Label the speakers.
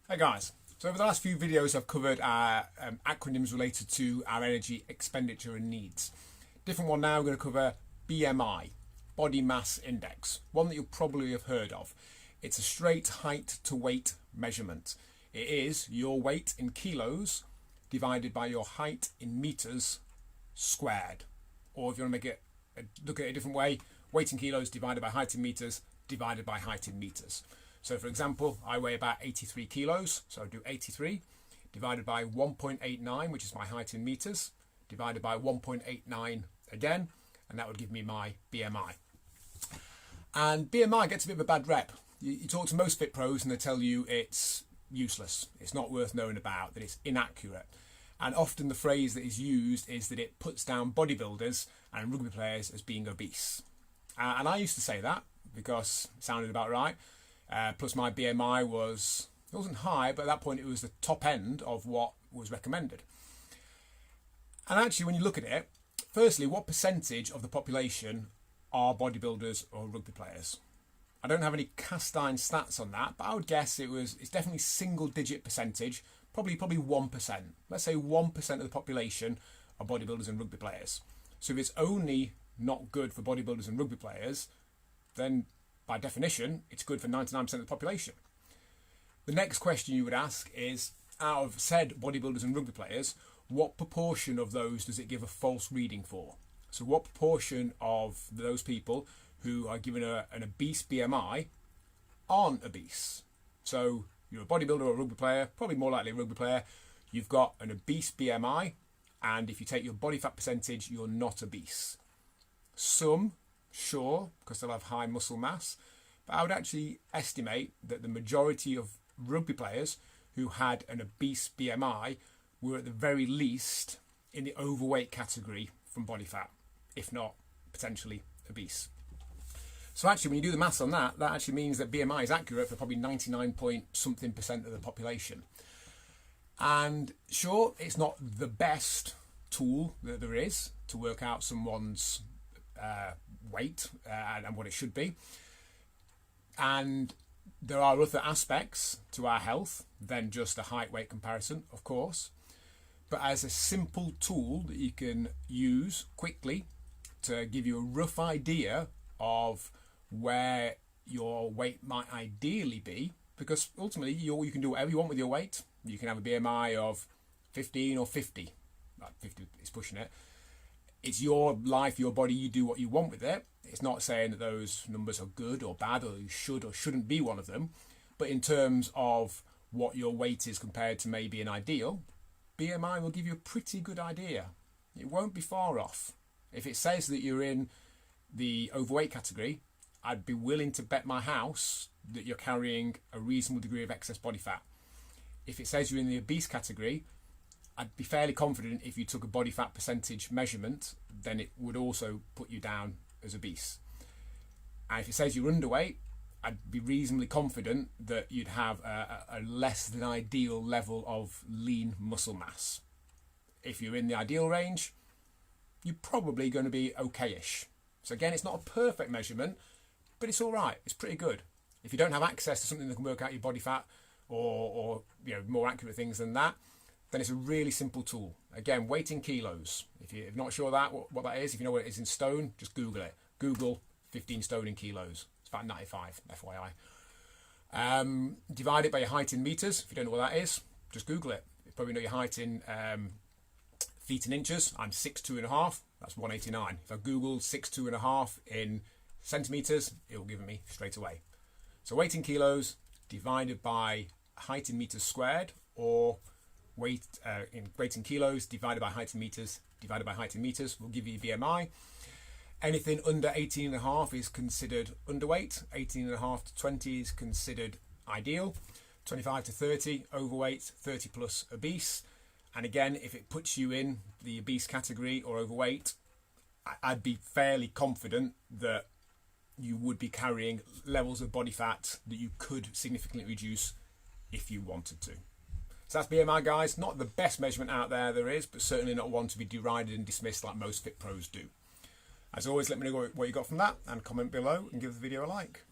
Speaker 1: Hey guys, so over the last few videos I've covered acronyms related to our energy expenditure and needs. Different one now, we're going to cover BMI, Body Mass Index, one that you'll probably have heard of. It's a straight height to weight measurement. It is your weight in kilos divided by your height in meters squared. Or if you want to make it look at it a different way, weight in kilos divided by height in meters divided by height in meters. So for example, I weigh about 83 kilos, so I do 83 divided by 1.89, which is my height in meters, divided by 1.89 again, and that would give me my BMI. And BMI gets a bit of a bad rep. You talk to most fit pros and they tell you it's useless, it's not worth knowing about, that it's inaccurate. And often the phrase that is used is that it puts down bodybuilders and rugby players as being obese. And I used to say that because it sounded about right. Plus my BMI wasn't high, but at that point it was the top end of what was recommended. And actually when you look at it, firstly, what percentage of the population are bodybuilders or rugby players? I don't have any cast iron stats on that, but I would guess it's definitely single digit percentage, probably 1%. Let's say 1% of the population are bodybuilders and rugby players. So if it's only not good for bodybuilders and rugby players, then by definition, it's good for 99% of the population. The next question you would ask is, out of said bodybuilders and rugby players, what proportion of those does it give a false reading for? So what proportion of those people who are given an obese BMI aren't obese? So you're a bodybuilder or a rugby player, probably more likely a rugby player, you've got an obese BMI, and if you take your body fat percentage, you're not obese. Some, sure, because they'll have high muscle mass, but I would actually estimate that the majority of rugby players who had an obese BMI were at the very least in the overweight category from body fat, if not potentially obese. So actually when you do the maths on that, that actually means that BMI is accurate for probably 99 point something percent of the population. And sure, it's not the best tool that there is to work out someone's weight and what it should be, and there are other aspects to our health than just a height weight comparison, of course, but as a simple tool that you can use quickly to give you a rough idea of where your weight might ideally be, because ultimately you can do whatever you want with your weight. You can have a BMI of 15 or 50, 50 is pushing it. It's your life, your body, you do what you want with it. It's not saying that those numbers are good or bad, or you should or shouldn't be one of them. But in terms of what your weight is compared to maybe an ideal, BMI will give you a pretty good idea. It won't be far off. If it says that you're in the overweight category, I'd be willing to bet my house that you're carrying a reasonable degree of excess body fat. If it says you're in the obese category, I'd be fairly confident if you took a body fat percentage measurement, then it would also put you down as obese. And if it says you're underweight, I'd be reasonably confident that you'd have a less than ideal level of lean muscle mass. If you're in the ideal range, you're probably going to be okay-ish. So again, it's not a perfect measurement, but it's all right. It's pretty good. If you don't have access to something that can work out your body fat or more accurate things than that, then it's a really simple tool. Again, weight in kilos. If you're not sure what that is, if you know what it is in stone, just Google it. Google 15 stone in kilos. It's about 95, FYI. Divide it by your height in meters. If you don't know what that is, just Google it. You probably know your height in feet and inches. I'm 6'2.5". That's 189. If I Google 6'2.5" in centimeters, it will give me straight away. So weight in kilos divided by height in meters squared, or weight in kilos divided by height in meters divided by height in meters will give you BMI. Anything under 18.5 is considered underweight. 18.5 to 20 is considered ideal. 25 to 30 overweight. 30 plus obese. And again, if it puts you in the obese category or overweight, I'd be fairly confident that you would be carrying levels of body fat that you could significantly reduce if you wanted to. So that's BMI, guys. Not the best measurement out there is, but certainly not one to be derided and dismissed like most fit pros do. As always, let me know what you got from that and comment below and give the video a like.